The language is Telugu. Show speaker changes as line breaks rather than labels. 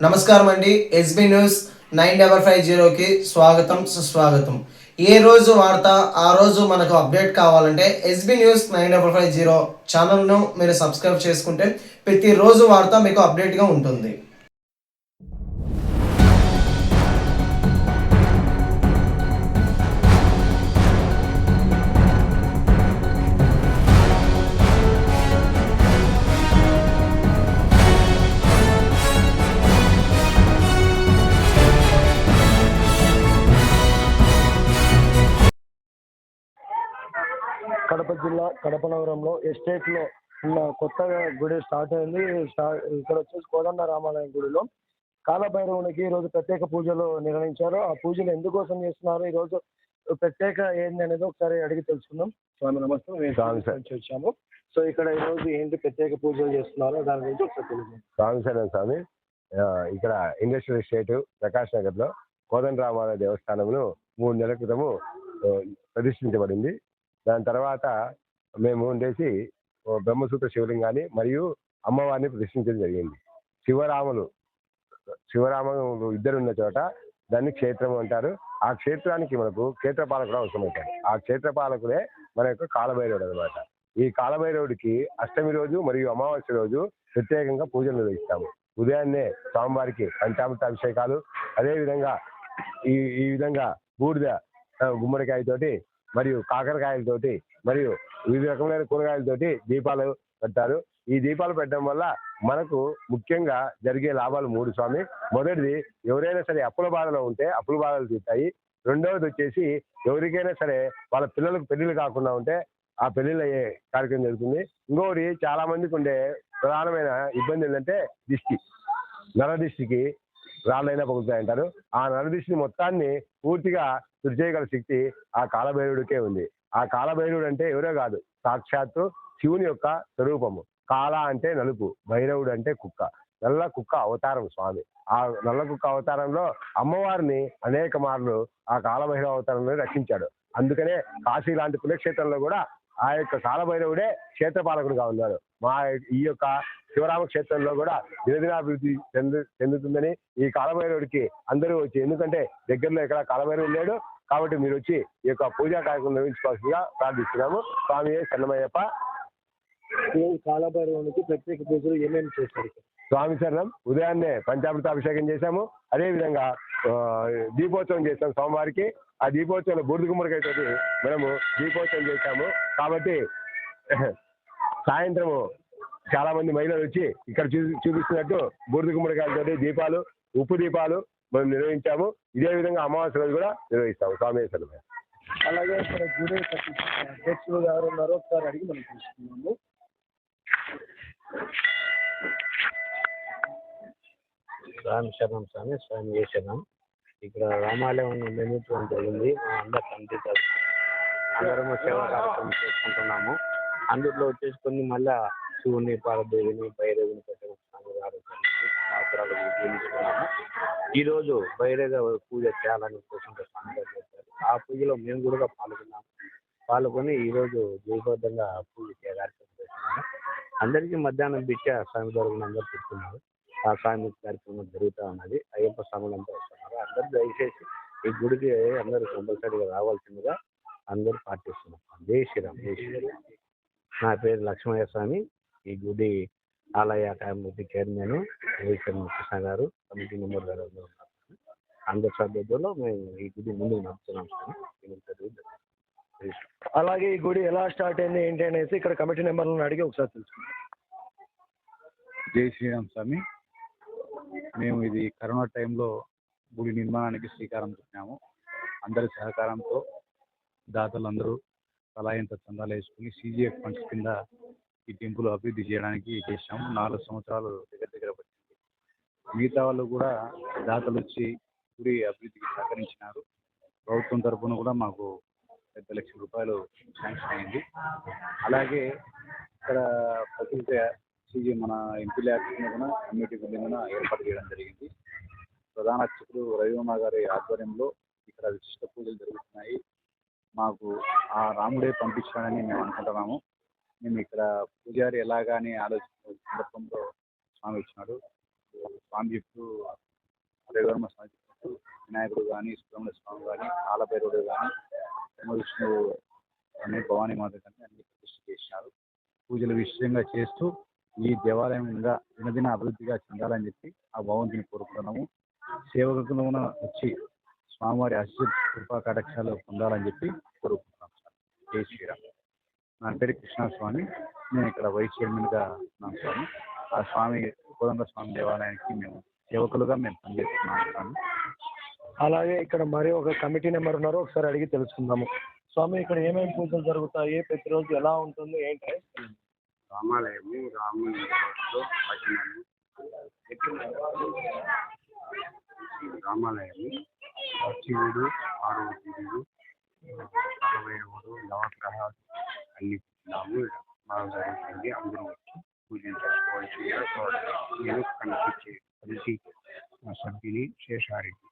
నమస్కారం అండి. ఎస్బీ న్యూస్ 9550కి స్వాగతం సుస్వాగతం. ఏ రోజు వార్త ఆ రోజు మనకు అప్డేట్ కావాలంటే ఎస్బీ న్యూస్ 9550 ఛానల్ను మీరు సబ్స్క్రైబ్ చేసుకుంటే ప్రతిరోజు వార్త మీకు అప్డేట్గా ఉంటుంది.
కడప జిల్లా కడప నగరంలో ఎస్టేట్లో ఉన్న కొత్తగా గుడి స్టార్ట్ అయింది. ఇక్కడ వచ్చేసి కోదండ రామాలయం గుడిలో కాలభైరవునికి ఈరోజు ప్రత్యేక పూజలు నిర్వహించారు. ఆ పూజలు ఎందుకోసం చేస్తున్నారు, ఈరోజు ప్రత్యేక ఏంది అనేది ఒకసారి అడిగి తెలుసుకుందాం. స్వామి నమస్తే, మేము వచ్చాము. సో ఇక్కడ ఈరోజు ఏంటి ప్రత్యేక పూజలు చేస్తున్నారు దాని గురించి ఒకసారి తెలియదు.
స్వామి ఇక్కడ ఇండస్ట్రియల్ ఎస్టేట్ ప్రకాష్ నగర్ లో కోదండ రామాలయ దేవస్థానమును 3 నెలల క్రితము ప్రతిష్ఠించబడింది. దాని తర్వాత మేము ఉండేసి బ్రహ్మసూత్ర శివలింగాన్ని మరియు అమ్మవారిని ప్రతిష్ఠించడం జరిగింది. శివరాములు ఇద్దరు ఉన్న చోట దాన్ని క్షేత్రం అంటారు. ఆ క్షేత్రానికి మనకు క్షేత్రపాలకుడు అవసరమవుతాడు. ఆ క్షేత్రపాలకుడే మన యొక్క కాలభైరవుడు అనమాట. ఈ కాలభైరవుడికి అష్టమి రోజు మరియు అమావాస్య రోజు ప్రత్యేకంగా పూజలు నిర్వహిస్తాము. ఉదయాన్నే స్వామివారికి పంచామృత అభిషేకాలు, అదేవిధంగా ఈ విధంగా బూడిద గుమ్మడికాయతోటి మరియు కాకరకాయలతోటి మరియు వివిధ రకమైన కూరగాయలతోటి దీపాలు పెడతారు. ఈ దీపాలు పెట్టడం వల్ల మనకు ముఖ్యంగా జరిగే లాభాలు 3 స్వామి. మొదటిది, ఎవరైనా సరే అప్పుల బాధలో ఉంటే అప్పుల బాధలు తీస్తాయి. రెండవది వచ్చేసి, ఎవరికైనా సరే వాళ్ళ పిల్లలకు పెళ్లిళ్ళు కాకుండా ఉంటే ఆ పెళ్లిళ్ళు అయ్యే కార్యక్రమం జరుగుతుంది. ఇంకొకటి, చాలా మందికి ఉండే ప్రధానమైన ఇబ్బంది ఏంటంటే దిష్టి, నరదిష్టికి రాళ్ళైనా పగులుతాయంటారు. ఆ నరదిష్టిని మొత్తాన్ని పూర్తిగా తుడిచేయగల శక్తి ఆ కాలభైరవుడికే ఉంది. ఆ కాలభైరవుడు అంటే ఎవరో కాదు, సాక్షాత్తు శివుని యొక్క స్వరూపము. కాల అంటే నలుపు, భైరవుడు అంటే కుక్క, నల్ల కుక్క అవతారం స్వామి. ఆ నల్ల కుక్క అవతారంలో అమ్మవారిని అనేక మార్లు ఆ కాలభైరవ అవతారంలో రక్షించాడు. అందుకనే కాశీ లాంటి పుణ్యక్షేత్రంలో కూడా ఆ యొక్క కాలభైరవుడే క్షేత్రపాలకుడుగా ఉన్నాడు. ఈ యొక్క శివరామ క్షేత్రంలో కూడా దినదినాభివృద్ధి చెందుతుందని ఈ కాలభైరవుడికి అందరూ వచ్చి, ఎందుకంటే దగ్గరలో ఎక్కడ కాలభైరవుడు లేడు కాబట్టి మీరు వచ్చి ఈ యొక్క పూజా కార్యక్రమం నిర్వహించుకోవాల్సిందిగా ప్రార్థిస్తున్నాము. స్వామి శరణమయ్యప్ప.
కాలభైరవునికి ప్రత్యేక పూజలు ఏమేమి చేస్తారు?
స్వామి శరణం. ఉదయాన్నే పంచామృతాభిషేకం చేశాము. అదేవిధంగా దీపోత్సవం చేశాము స్వామివారికి. ఆ దీపోత్సవంలో బూడిద గుమ్మడికాయతోటి మనము దీపోత్సవం చేశాము. కాబట్టి సాయంత్రము చాలా మంది మహిళలు వచ్చి ఇక్కడ చూపిస్తున్నట్టు బూడిద గుమ్మడికాయలతోటి దీపాలు, ఉప్పు దీపాలు మనం నిర్వహించాము. ఇదే విధంగా అమావాస్య రోజు కూడా నిర్వహిస్తాము. స్వామి.
అలాగే ఇక్కడ గుడి అధ్యక్షులు ఎవరు ఉన్నారో ఒకసారి అడిగి మనం తెలుసుకున్నాము.
స్వామి శరణం. స్వామి శరణం. ఇక్కడ రామాలయం నిర్మించడం జరిగింది. మా అందరము సేవా కార్యక్రమం చేసుకుంటున్నాము. అందులో వచ్చేసుకొని మళ్ళా శివుని, పార్వదేవిని, భైరవిని పెట్టడం జీవిస్తున్నాము. ఈరోజు భైరవ పూజ చేయాలని కోసం స్వామి గారు చేశారు. ఆ పూజలో మేము కూడా పాల్గొని ఈరోజు జయబద్ధంగా పూజ కార్యక్రమం చేస్తున్నాము. అందరికీ మధ్యాహ్నం భిక్ష స్వామి గారు అందరూ పెడుతున్నారు. ఆ స్వామి కార్యక్రమం జరుగుతూ ఉన్నది. అయ్యప్ప స్వాములంతా వస్తున్నారు. అందరూ దయచేసి ఈ గుడికి అందరూ కంపల్సరీగా రావాల్సిందిగా అందరూ పాటిస్తున్నారు. జై శ్రీరామ్. జై శ్రీరామ్. నా పేరు లక్ష్మయ్య స్వామి. ఈ గుడి ఆలయ కమిటీ చైర్మన్ కృష్ణ గారు, కమిటీ మెంబర్ గారు ఉన్నారు. అందరి సభ్యుల్లో మేము ఈ గుడి ముందుకు నడుపుతున్నాం స్వామి.
అలాగే ఈ గుడి ఎలా స్టార్ట్ అయింది ఏంటి అనేసి ఇక్కడ కమిటీ మెంబర్లను అడిగి ఒకసారి తెలుసుకుంటాం.
జై శ్రీరామ్ స్వామి. మేము ఇది కరోనా టైంలో గుడి నిర్మాణానికి శ్రీకారం చుట్టాము. అందరి సహకారంతో దాతలందరూ తలాయంత చందాలు వేసుకుని CGF ఫండ్స్ కింద ఈ టెంపుల్ అభివృద్ధి చేయడానికి చేశాము. 4 సంవత్సరాలు దగ్గర పట్టింది. మిగతా వాళ్ళు కూడా దాతలు వచ్చి గుడి అభివృద్ధికి సహకరించినారు. ప్రభుత్వం తరఫున కూడా మాకు 10 లక్షల రూపాయలు శాంక్షన్ అయింది. అలాగే ఇక్కడ ప్రతి మన ఎంపీ ల్యాబ్ కూడా కమ్యూనిటీ బిల్డింగ్ ఏర్పాటు చేయడం జరిగింది. ప్రధాన అర్చకుడు రవివర్మ గారి ఆధ్వర్యంలో ఇక్కడ విశిష్ట పూజలు జరుగుతున్నాయి. మాకు ఆ రాముడే పంపించాడని మేము అనుకుంటున్నాము. మేము ఇక్కడ పూజారి ఎలాగానే ఆలోచించిన సందర్భంలో స్వామి ఇచ్చినాడు. స్వామి చెప్తూ హరివర్మ స్వామి చెప్తూ వినాయకుడు కానీ సుబ్రహ్మణ్య స్వామి కానీ కాలభైరవుడు కానీ విష్ణువు అనే భవానీ మాత కానీ అన్ని ప్రతిష్ఠ చేసినారు. పూజలు విశేషంగా చేస్తూ ఈ దేవాలయం ఇంకా దినదిన అభివృద్ధిగా చెందాలని చెప్పి ఆ భగవంతుని కోరుకుంటున్నాము. సేవకులు వచ్చి స్వామివారి ఆశీర్ కృపా కటాక్షాలు పొందాలని చెప్పి కోరుకుంటున్నాం సార్. జై శ్రీరామ్. నా పేరు కృష్ణస్వామి. నేను ఇక్కడ వైస్ చైర్మన్గా ఉన్నాను స్వామి. ఆ స్వామి కోదండ స్వామి దేవాలయానికి మేము సేవకులుగా మేము పనిచేస్తున్నాము స్వామి.
అలాగే ఇక్కడ మరి ఒక కమిటీ నెంబర్ ఉన్నారు, ఒకసారి అడిగి తెలుసుకుందాము. స్వామి, ఇక్కడ ఏమేమి పూజలు జరుగుతాయి, ప్రతిరోజు ఎలా ఉంటుంది ఏంటి?
రామాలయము, రాముని భజనలు, రామాలయము, శివుడు, పార్వతీయుడు, కాలభైరవుడు, నవగ్రహాలు అన్ని నాము బాగా జరుగుతుంది. అందరూ వచ్చి పూజించుకోవాల్సిందిగా నేను కనిపించే కలిసి మా సభ్యుని శేషారెడ్డి.